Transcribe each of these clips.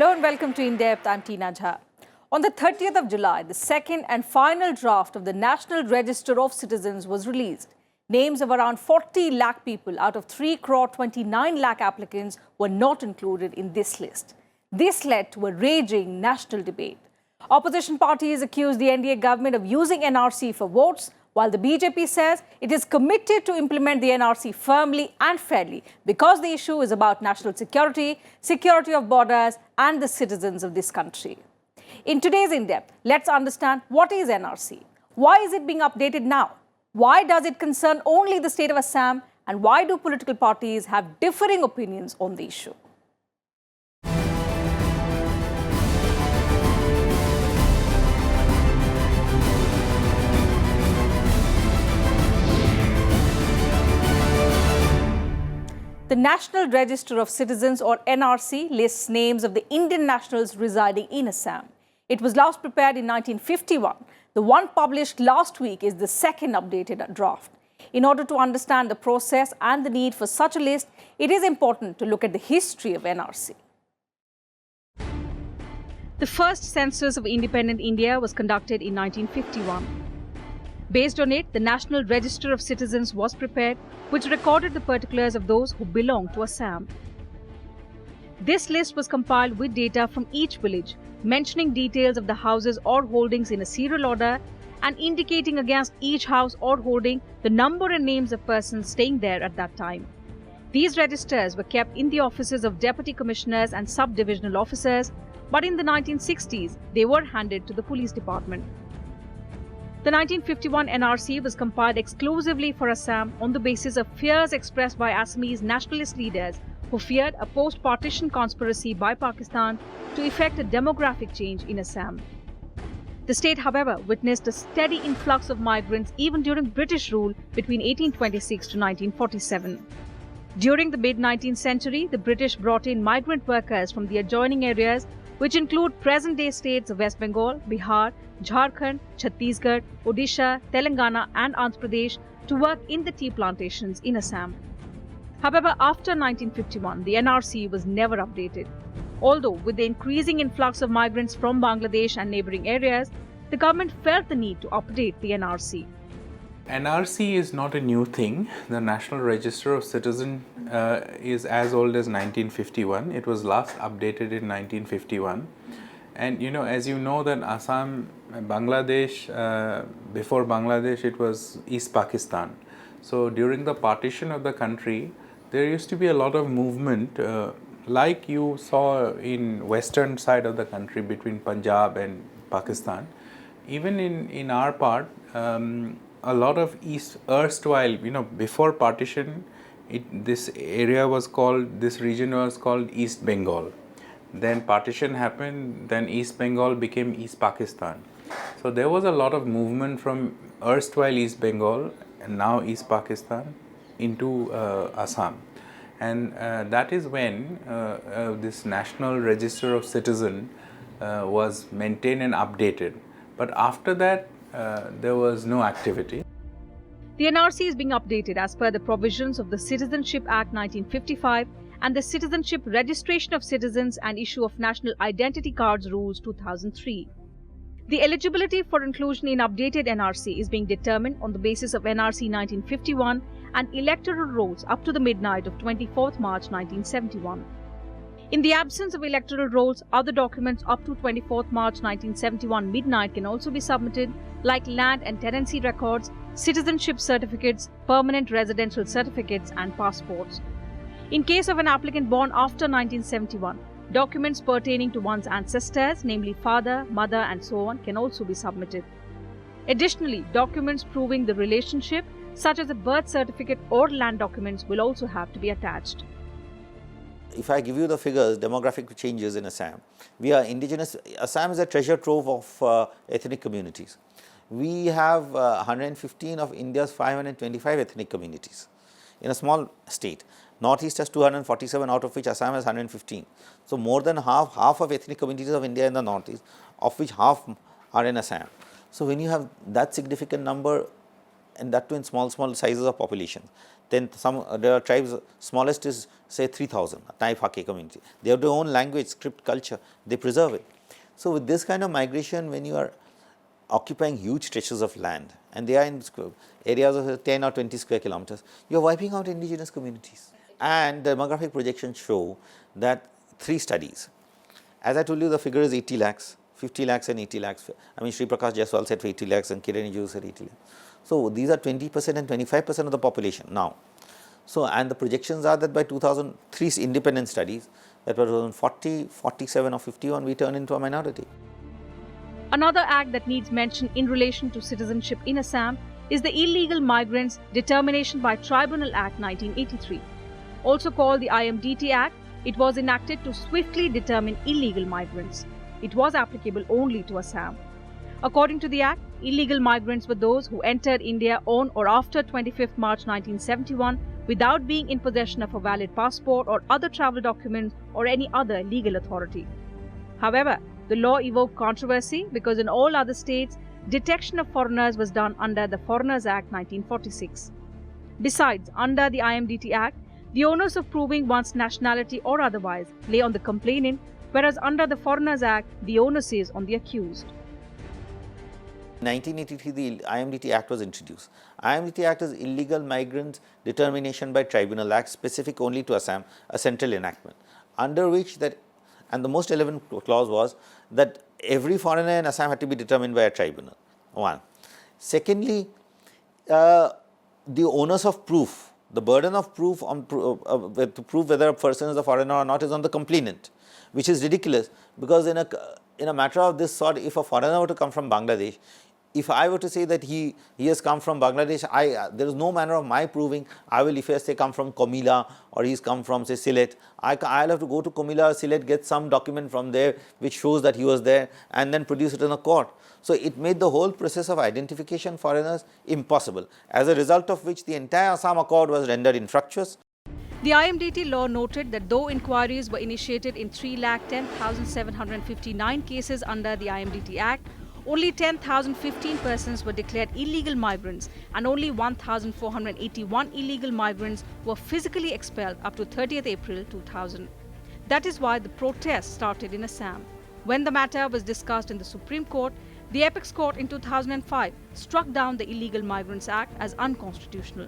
Hello and welcome to In Depth. I'm Tina Jha. On the 30th of July, the second and final draft of the National Register of Citizens was released. Names of around 40 lakh people out of 3 crore 29 lakh applicants were not included in this list. This led to a raging national debate. Opposition parties accused the NDA government of using NRC for votes, while the BJP says it is committed to implement the NRC firmly and fairly because the issue is about national security, security of borders, and the citizens of this country. In today's In-Depth, let's understand what is NRC, why is it being updated now, why does it concern only the state of Assam, and why do political parties have differing opinions on the issue. The National Register of Citizens, or NRC, lists names of the Indian nationals residing in Assam. It was last prepared in 1951. The one published last week is the second updated draft. In order to understand the process and the need for such a list, it is important to look at the history of NRC. The first census of independent India was conducted in 1951. Based on it, the National Register of Citizens was prepared, which recorded the particulars of those who belonged to Assam. This list was compiled with data from each village, mentioning details of the houses or holdings in a serial order and indicating against each house or holding the number and names of persons staying there at that time. These registers were kept in the offices of deputy commissioners and sub-divisional officers, but in the 1960s, they were handed to the police department. The 1951 NRC was compiled exclusively for Assam on the basis of fears expressed by Assamese nationalist leaders who feared a post-partition conspiracy by Pakistan to effect a demographic change in Assam. The state, however, witnessed a steady influx of migrants even during British rule between 1826 to 1947. During the mid-19th century, the British brought in migrant workers from the adjoining areas, which include present-day states of West Bengal, Bihar, Jharkhand, Chhattisgarh, Odisha, Telangana and Andhra Pradesh to work in the tea plantations in Assam. However, after 1951, the NRC was never updated. Although with the increasing influx of migrants from Bangladesh and neighbouring areas, the government felt the need to update the NRC. NRC is not a new thing. The National Register of Citizens is as old as 1951. It was last updated in 1951. And as you know, that Assam, Bangladesh, before Bangladesh, it was East Pakistan. So during the partition of the country, there used to be a lot of movement, like you saw in western side of the country between Punjab and Pakistan. Even in our part, a lot of erstwhile, before partition, this region was called East Bengal. Then partition happened, then East Bengal became East Pakistan. So there was a lot of movement from erstwhile East Bengal and now East Pakistan into Assam. And that is when this National Register of Citizens was maintained and updated. But after that, there was no activity. The NRC is being updated as per the provisions of the Citizenship Act 1955 and the Citizenship Registration of Citizens and Issue of National Identity Cards Rules 2003. The eligibility for inclusion in updated NRC is being determined on the basis of NRC 1951 and electoral rolls up to the midnight of 24th March 1971. In the absence of electoral rolls, other documents up to 24th March 1971 midnight can also be submitted, like land and tenancy records, citizenship certificates, permanent residential certificates, and passports. In case of an applicant born after 1971, documents pertaining to one's ancestors, namely father, mother, and so on, can also be submitted. Additionally, documents proving the relationship, such as a birth certificate or land documents, will also have to be attached. If I give you the figures, demographic changes in Assam, we are indigenous. Assam is a treasure trove of ethnic communities. We have 115 of India's 525 ethnic communities in a small state. Northeast has 247, out of which Assam has 115. So more than half of ethnic communities of India in the Northeast, of which half are in Assam. So when you have that significant number, and that too in small sizes of population, Then there are tribes, smallest is say 3,000, Tai Phake community. They have their own language, script, culture, they preserve it. So with this kind of migration, when you are occupying huge stretches of land and they are in areas of 10 or 20 square kilometers, you are wiping out indigenous communities. And the demographic projections show that 3 studies. As I told you, the figure is 80 lakhs, 50 lakhs and 80 lakhs. I mean, Sri Prakash Jaiswal said 80 lakhs and Kiran Rijiju said 80 lakhs. So these are 20% and 25% of the population now. So, and the projections are that by 2003 independent studies, that by 2040, 47 or 51, we turn into a minority. Another act that needs mention in relation to citizenship in Assam is the Illegal Migrants Determination by Tribunal Act 1983. Also called the IMDT Act, it was enacted to swiftly determine illegal migrants. It was applicable only to Assam. According to the Act, illegal migrants were those who entered India on or after 25th March 1971 without being in possession of a valid passport or other travel documents or any other legal authority. However, the law evoked controversy because in all other states, detection of foreigners was done under the Foreigners Act 1946. Besides, under the IMDT Act, the onus of proving one's nationality or otherwise lay on the complainant, whereas under the Foreigners Act, the onus is on the accused. In 1983, the IMDT Act was introduced. IMDT Act is Illegal Migrants Determination by Tribunal Act, specific only to Assam, a central enactment, under which that, and the most relevant clause was that every foreigner in Assam had to be determined by a tribunal. One. Secondly, the onus of proof, the burden of proof on to prove whether a person is a foreigner or not is on the complainant, which is ridiculous because in a matter of this sort, if a foreigner were to come from Bangladesh, if I were to say that he has come from Bangladesh, there is no manner of my proving. I will, if I say come from Comilla or he's come from say Sylhet, I'll have to go to Comilla or Sylhet, get some document from there which shows that he was there and then produce it in a court. So it made the whole process of identification foreigners impossible, as a result of which the entire Assam Accord was rendered infructuous. The IMDT law noted that though inquiries were initiated in 3,10,759 cases under the IMDT Act, only 10,015 persons were declared illegal migrants and only 1,481 illegal migrants were physically expelled up to 30th April 2000. That is why the protest started in Assam. When the matter was discussed in the Supreme Court, the Apex Court in 2005 struck down the Illegal Migrants Act as unconstitutional.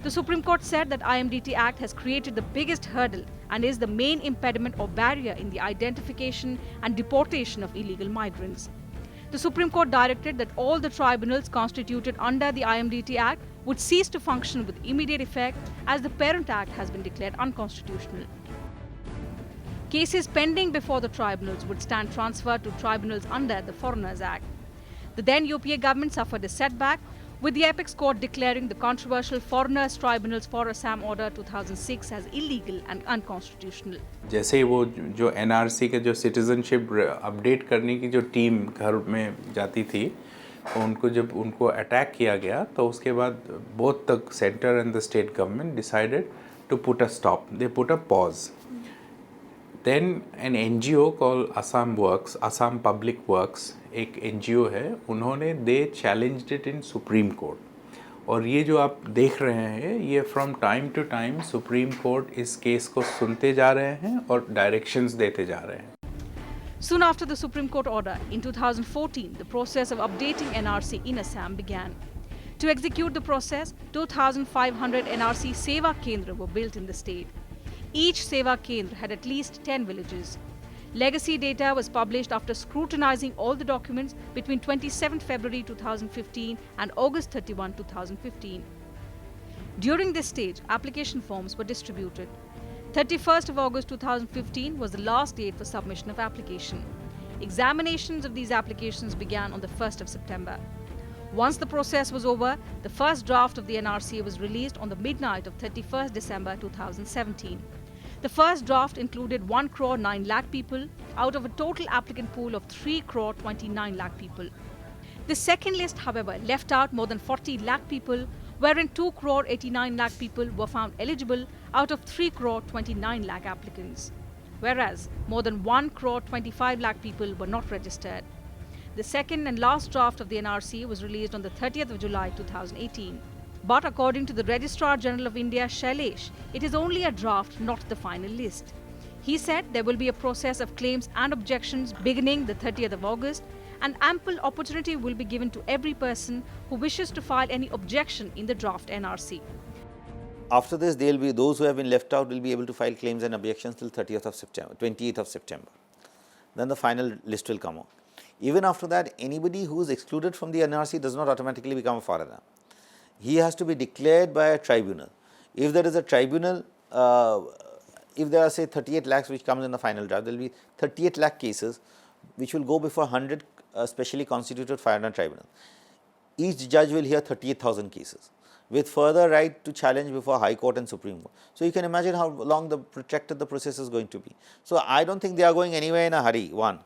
The Supreme Court said that IMDT Act has created the biggest hurdle and is the main impediment or barrier in the identification and deportation of illegal migrants. The Supreme Court directed that all the tribunals constituted under the IMDT Act would cease to function with immediate effect as the Parent Act has been declared unconstitutional. Cases pending before the tribunals would stand transferred to tribunals under the Foreigners Act. The then UPA government suffered a setback, with the Apex Court declaring the controversial Foreigners Tribunals for Assam Order 2006 as illegal and unconstitutional. जैसे ही वो जो NRC के जो citizenship update करने की जो team घर में जाती थी, उनको जब उनको अटैक किया गया तो उसके बाद both the center and the state government decided to put a stop. They put a pause. Then an NGO called Assam Works, Assam Public Works, एक NGO है, उन्होंने they challenged it in Supreme Court. और ये जो आप देख रहे हैं, ये from time to time Supreme Court इस केस को सुनते जा रहे हैं और directions देते जा रहे हैं. Soon after the Supreme Court order, in 2014, the process of updating NRC in Assam began. To execute the process, 2,500 NRC Seva Kendra were built in the state. Each Seva Kendra had at least 10 villages. Legacy data was published after scrutinizing all the documents between 27 February 2015 and August 31, 2015. During this stage, application forms were distributed. 31st of August 2015 was the last date for submission of application. Examinations of these applications began on the 1st of September. Once the process was over, the first draft of the NRC was released on the midnight of 31st December 2017. The first draft included 1 crore 9 lakh people out of a total applicant pool of 3 crore 29 lakh people. The second list, however, left out more than 40 lakh people, wherein 2 crore 89 lakh people were found eligible out of 3 crore 29 lakh applicants, whereas more than 1 crore 25 lakh people were not registered. The second and last draft of the NRC was released on the 30th of July 2018. But according to the Registrar General of India, Shailesh, it is only a draft, not the final list. He said there will be a process of claims and objections beginning the 30th of August, and ample opportunity will be given to every person who wishes to file any objection in the draft NRC. After this, there will be those who have been left out will be able to file claims and objections till 30th of September, 28th of September. Then the final list will come out. Even after that, anybody who is excluded from the NRC does not automatically become a foreigner. He has to be declared by a tribunal. If there is a tribunal, if there are say 38 lakhs which comes in the final draft, there will be 38 lakh cases which will go before 100 specially constituted foreigner tribunals. Each judge will hear 38,000 cases with further right to challenge before High Court and Supreme Court. So, you can imagine how long the protracted the process is going to be. So, I do not think they are going anywhere in a hurry, one.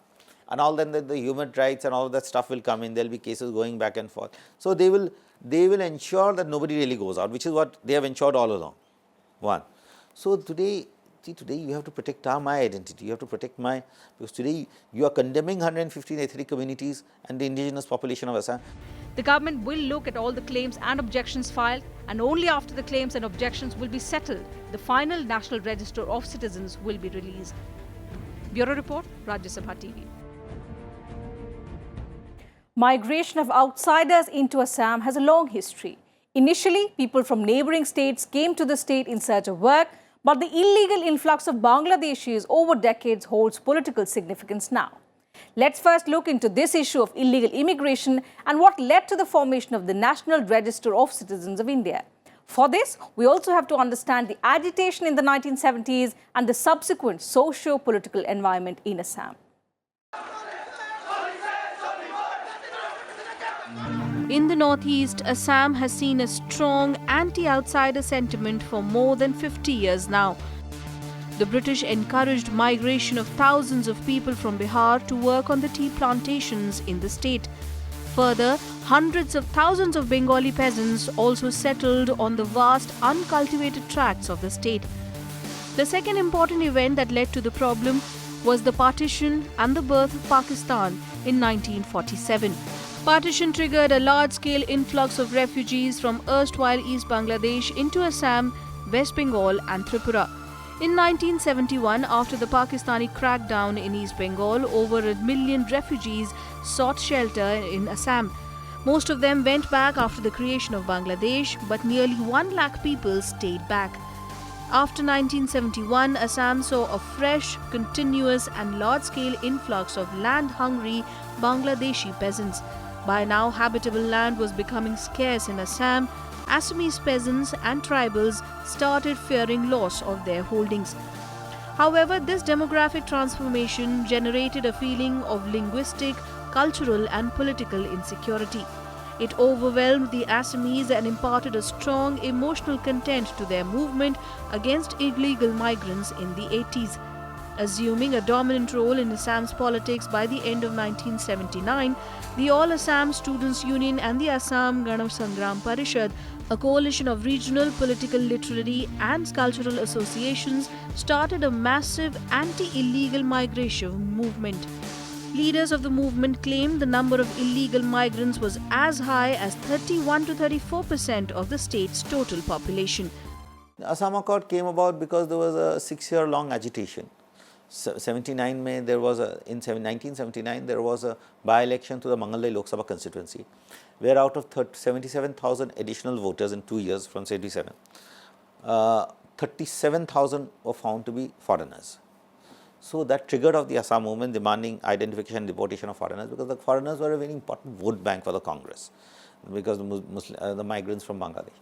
And all then the human rights and all of that stuff will come in, there will be cases going back and forth. So, they will ensure that nobody really goes out, which is what they have ensured all along, one. So, today you have to protect my identity, you have to protect because today you are condemning 115 ethnic communities and the indigenous population of Assam. The government will look at all the claims and objections filed, and only after the claims and objections will be settled, the final National Register of Citizens will be released. Bureau Report, Rajya Sabha TV. Migration of outsiders into Assam has a long history. Initially, people from neighbouring states came to the state in search of work, but the illegal influx of Bangladeshis over decades holds political significance now. Let's first look into this issue of illegal immigration and what led to the formation of the National Register of Citizens of India. For this, we also have to understand the agitation in the 1970s and the subsequent socio-political environment in Assam. In the northeast, Assam has seen a strong anti-outsider sentiment for more than 50 years now. The British encouraged migration of thousands of people from Bihar to work on the tea plantations in the state. Further, hundreds of thousands of Bengali peasants also settled on the vast uncultivated tracts of the state. The second important event that led to the problem was the partition and the birth of Pakistan in 1947. Partition triggered a large-scale influx of refugees from erstwhile East Bangladesh into Assam, West Bengal and Tripura. In 1971, after the Pakistani crackdown in East Bengal, over 1 million refugees sought shelter in Assam. Most of them went back after the creation of Bangladesh, but nearly 1 lakh people stayed back. After 1971, Assam saw a fresh, continuous and large-scale influx of land-hungry Bangladeshi peasants. By now, habitable land was becoming scarce in Assam. Assamese peasants and tribals started fearing loss of their holdings. However, this demographic transformation generated a feeling of linguistic, cultural and political insecurity. It overwhelmed the Assamese and imparted a strong emotional content to their movement against illegal migrants in the 80s. Assuming a dominant role in Assam's politics by the end of 1979, the All Assam Students' Union and the Assam Gana Sangram Parishad, a coalition of regional political, literary and cultural associations, started a massive anti-illegal migration movement. Leaders of the movement claimed the number of illegal migrants was as high as 31 to 34% of the state's total population. The Assam Accord came about because there was a 6-year-long agitation. In 1979 there was a by-election to the Mangalai Lok Sabha constituency, where out of 77,000 additional voters in 2 years from 77, 37,000 were found to be foreigners. So that triggered off the Assam movement demanding identification and deportation of foreigners, because the foreigners were a very important vote bank for the Congress, because the migrants from Bangladesh.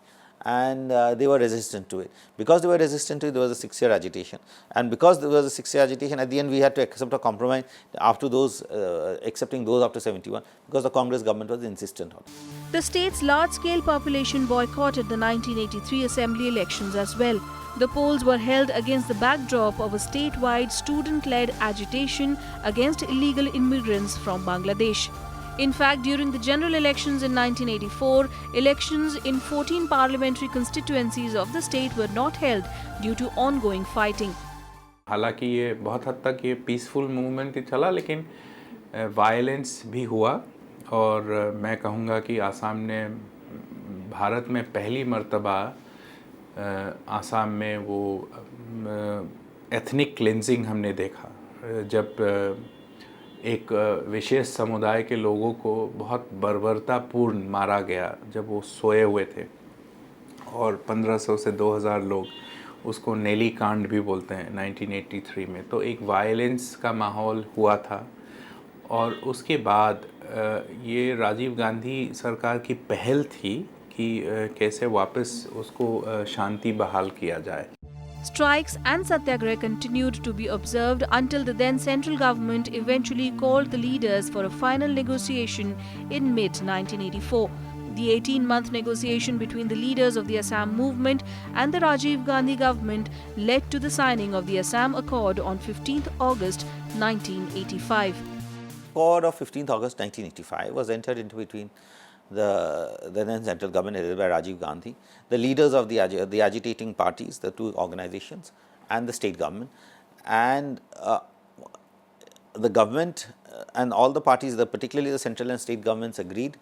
And they were resistant to it. Because they were resistant to it, there was a 6-year agitation. And because there was a 6-year agitation, at the end we had to accept a compromise after those, accepting those after 71, because the Congress government was insistent on it. The state's large-scale population boycotted the 1983 assembly elections as well. The polls were held against the backdrop of a statewide student-led agitation against illegal immigrants from Bangladesh. In fact, during the general elections in 1984, elections in 14 parliamentary constituencies of the state were not held due to ongoing fighting. हालांकि ये बहुत हद तक ये peaceful movement ही चला, लेकिन violence भी हुआ, और मैं कहूँगा कि आसाम ने भारत में पहली मर्तबा आसाम में वो एथनिक क्लेंजिंग हमने देखा, जब एक विशेष समुदाय के लोगों को बहुत बर्बरतापूर्ण मारा गया जब वो सोए हुए थे, और 1500 से 2000 लोग, उसको नेली कांड भी बोलते हैं, 1983 में। तो एक वायलेंस का माहौल हुआ था, और उसके बाद ये राजीव गांधी सरकार की पहल थी कि कैसे वापस उसको शांति बहाल किया जाए। Strikes and satyagraha continued to be observed until the then central government eventually called the leaders for a final negotiation in mid-1984. The 18-month negotiation between the leaders of the Assam Movement and the Rajiv Gandhi government led to the signing of the Assam Accord on 15th August 1985. Accord of 15th August 1985 was entered into between the then central government headed by Rajiv Gandhi, the leaders of the agitating parties, the two organizations, and the state government. And the government and all the parties, particularly the central and state governments, agreed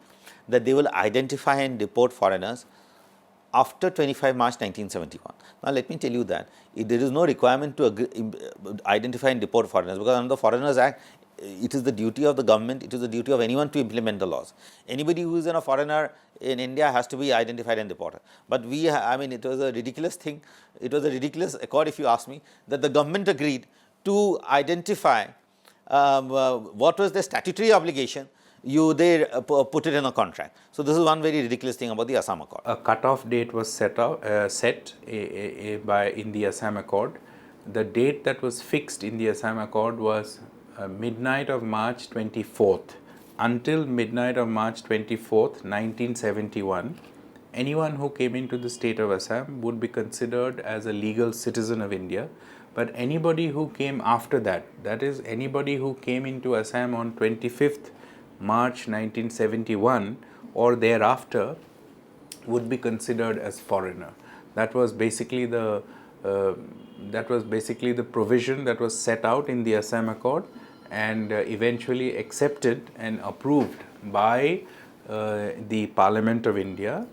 that they will identify and deport foreigners after 25 March 1971. Now, let me tell you that there is no requirement to identify and deport foreigners, because under the Foreigners Act, it is the duty of the government, it is the duty of anyone to implement the laws. Anybody who is a foreigner in India has to be identified and deported. But I mean, it was a ridiculous thing, it was a ridiculous accord, if you ask me, that the government agreed to identify what was the statutory obligation. They put it in a contract. So this is one very ridiculous thing about the Assam Accord. A cut-off date was set in the Assam Accord. The date that was fixed in the Assam Accord was midnight of March 24th. Until midnight of March 24th, 1971, anyone who came into the state of Assam would be considered as a legal citizen of India. But anybody who came after that, that is anybody who came into Assam on 25th March 1971 or thereafter, would be considered as foreigner. That was basically the provision that was set out in the Assam Accord, and eventually accepted and approved by the Parliament of India.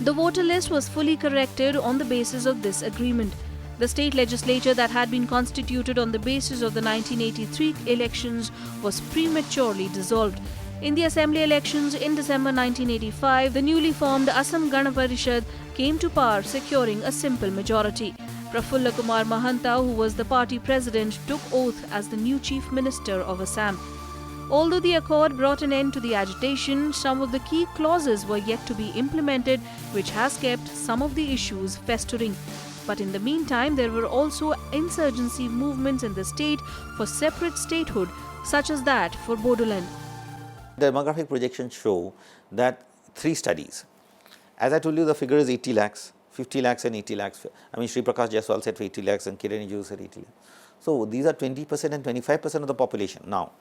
The voter list was fully corrected on the basis of this agreement. The state legislature that had been constituted on the basis of the 1983 elections was prematurely dissolved. In the assembly elections in December 1985, the newly formed Assam Gana Parishad came to power, securing a simple majority. Prafulla Kumar Mahanta, who was the party president, took oath as the new chief minister of Assam. Although the accord brought an end to the agitation, some of the key clauses were yet to be implemented, which has kept some of the issues festering. But in the meantime, there were also insurgency movements in the state for separate statehood, such as that for Bodoland. Demographic projections show that 3 studies. As I told you, the figure is 80 lakhs, 50 lakhs and 80 lakhs. I mean, Sri Prakash Jaiswal said 80 lakhs and Kiran Rijiju said 80 lakhs. So these are 20% and 25% of the population now.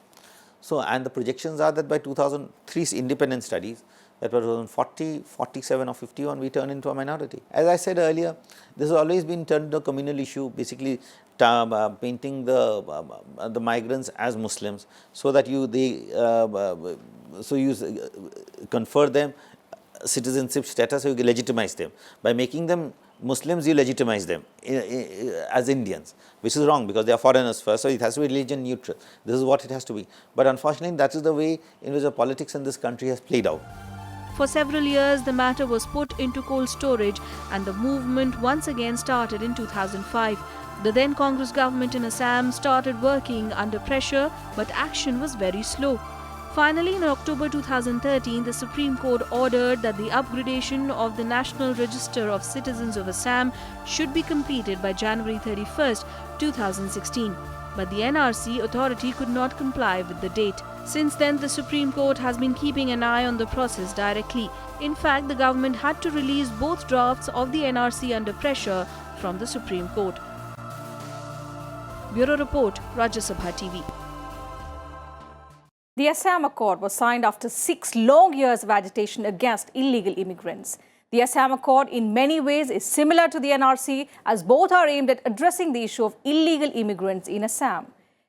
So, and the projections are that by 2003 independent studies, that by 2040, 47 or 51, we turn into a minority. As I said earlier, this has always been turned into a communal issue, basically painting the migrants as Muslims, so that you confer them citizenship status, so you legitimize them. By making them Muslims, you legitimize them as Indians, which is wrong because they are foreigners first, so it has to be religion neutral. This is what it has to be. But unfortunately, that is the way in which the politics in this country has played out. For several years, the matter was put into cold storage and the movement once again started in 2005. The then Congress government in Assam started working under pressure, but action was very slow. Finally, in October 2013, the Supreme Court ordered that the upgradation of the National Register of Citizens of Assam should be completed by January 31st, 2016. But the NRC authority could not comply with the date. Since then, the Supreme Court has been keeping an eye on the process directly. In fact, the government had to release both drafts of the NRC under pressure from the Supreme Court. Bureau Report, Rajya Sabha TV. The Assam Accord was signed after 6 long years of agitation against illegal immigrants. The Assam Accord in many ways is similar to the NRC, as both are aimed at addressing the issue of illegal immigrants in Assam.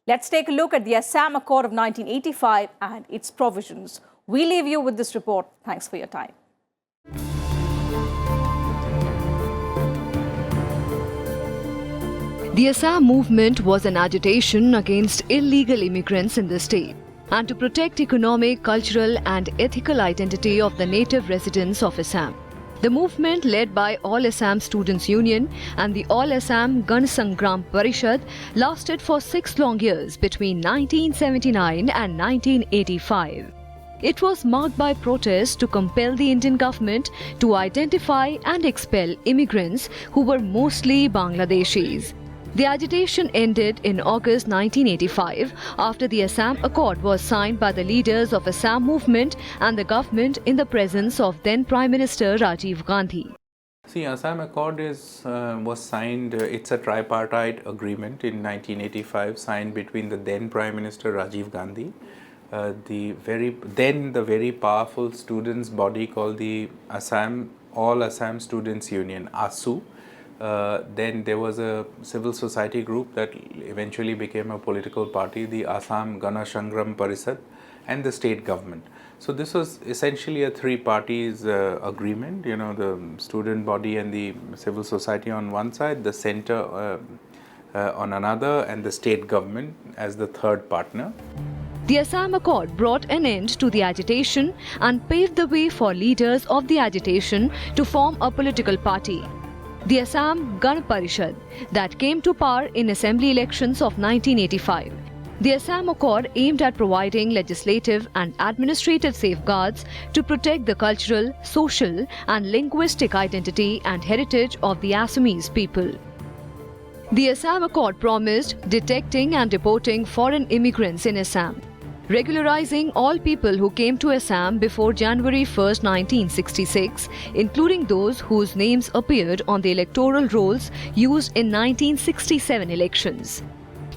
Let's take a look at the Assam Accord of 1985 and its provisions. We leave you with this report. Thanks for your time. The Assam Movement was an agitation against illegal immigrants in the state and to protect economic, cultural and ethical identity of the native residents of Assam. The movement, led by All Assam Students Union and the All Assam Gan Sangram Parishad, lasted for 6 long years between 1979 and 1985. It was marked by protests to compel the Indian government to identify and expel immigrants who were mostly Bangladeshis. The agitation ended in August 1985 after the Assam Accord was signed by the leaders of Assam Movement and the government in the presence of then Prime Minister Rajiv Gandhi. See, Assam Accord was signed, it's a tripartite agreement in 1985 signed between the then Prime Minister Rajiv Gandhi, the very powerful students body called the All Assam Students Union, ASU. Then there was a civil society group that eventually became a political party, the Assam Gana Sangram Parishad, and the state government. So this was essentially a 3 parties agreement, the student body and the civil society on one side, the center on another, and the state government as the third partner. The Assam Accord brought an end to the agitation and paved the way for leaders of the agitation to form a political party, the Assam Gan Parishad, that came to power in assembly elections of 1985. The Assam Accord aimed at providing legislative and administrative safeguards to protect the cultural, social and linguistic identity and heritage of the Assamese people. The Assam Accord promised detecting and deporting foreign immigrants in Assam, regularizing all people who came to Assam before January 1, 1966, including those whose names appeared on the electoral rolls used in 1967 elections.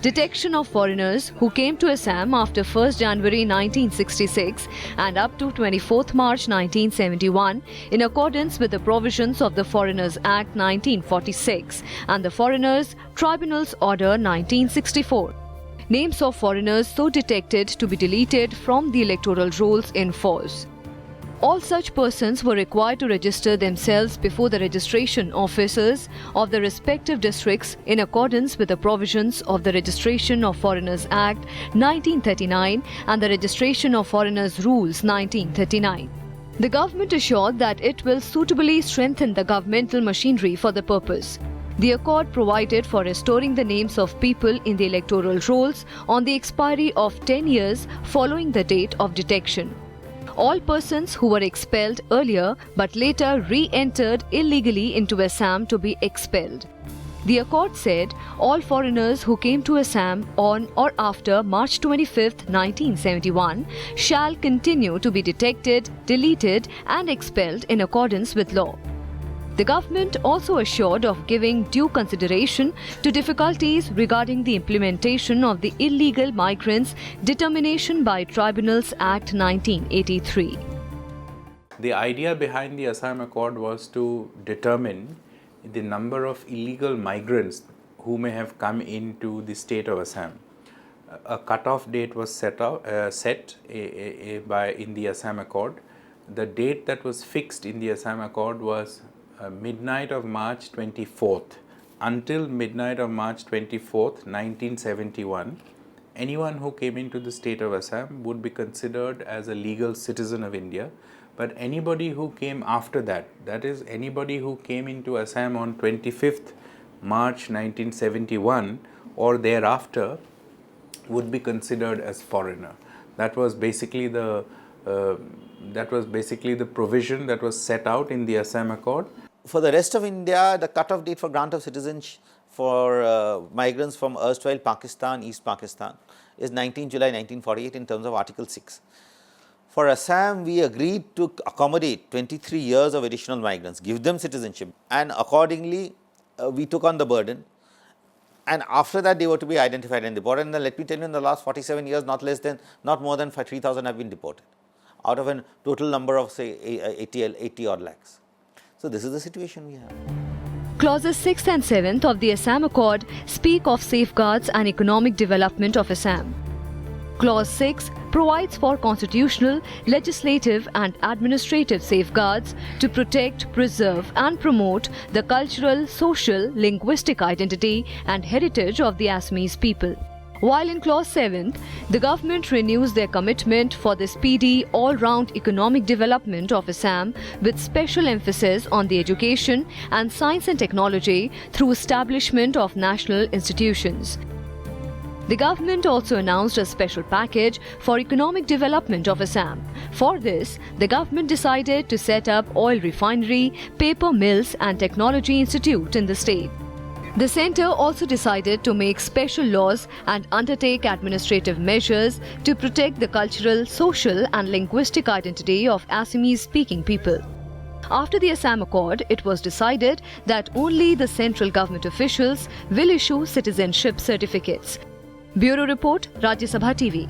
Detection of foreigners who came to Assam after 1 January 1966 and up to 24 March 1971 in accordance with the provisions of the Foreigners Act 1946 and the Foreigners Tribunal's Order 1964. Names of foreigners so detected to be deleted from the electoral rolls in force. All such persons were required to register themselves before the registration officers of the respective districts in accordance with the provisions of the Registration of Foreigners Act 1939 and the Registration of Foreigners Rules 1939. The government assured that it will suitably strengthen the governmental machinery for the purpose. The accord provided for restoring the names of people in the electoral rolls on the expiry of 10 years following the date of detection. All persons who were expelled earlier but later re-entered illegally into Assam to be expelled. The accord said all foreigners who came to Assam on or after March 25, 1971 shall continue to be detected, deleted and expelled in accordance with law. The government also assured of giving due consideration to difficulties regarding the implementation of the Illegal Migrants Determination by Tribunals Act 1983. The idea behind the Assam Accord was to determine the number of illegal migrants who may have come into the state of Assam. A cutoff date was set in the Assam Accord. The date that was fixed in the Assam Accord was midnight of March 24th. Until midnight of March 24th, 1971, anyone who came into the state of Assam would be considered as a legal citizen of India. But anybody who came after that, that is anybody who came into Assam on 25th March 1971 or thereafter, would be considered as foreigner. That was basically the provision that was set out in the Assam Accord. For the rest of India, the cut-off date for grant of citizenship for migrants from erstwhile Pakistan, East Pakistan, is 19 July 1948 in terms of Article 6. For Assam, we agreed to accommodate 23 years of additional migrants, give them citizenship, and accordingly, we took on the burden. And after that, they were to be identified and deported. And then let me tell you, in the last 47 years, not more than 3,000 have been deported, out of a total number of say 80 odd lakhs. So this is the situation we have. Clauses 6th and 7th of the Assam Accord speak of safeguards and economic development of Assam. Clause 6 provides for constitutional, legislative and administrative safeguards to protect, preserve and promote the cultural, social, linguistic identity and heritage of the Assamese people. While in Clause 7, the government renews their commitment for the speedy, all-round economic development of Assam with special emphasis on the education and science and technology through establishment of national institutions. The government also announced a special package for economic development of Assam. For this, the government decided to set up oil refinery, paper mills and technology institute in the state. The centre also decided to make special laws and undertake administrative measures to protect the cultural, social and linguistic identity of Assamese-speaking people. After the Assam Accord, it was decided that only the central government officials will issue citizenship certificates. Bureau Report, Rajya Sabha TV.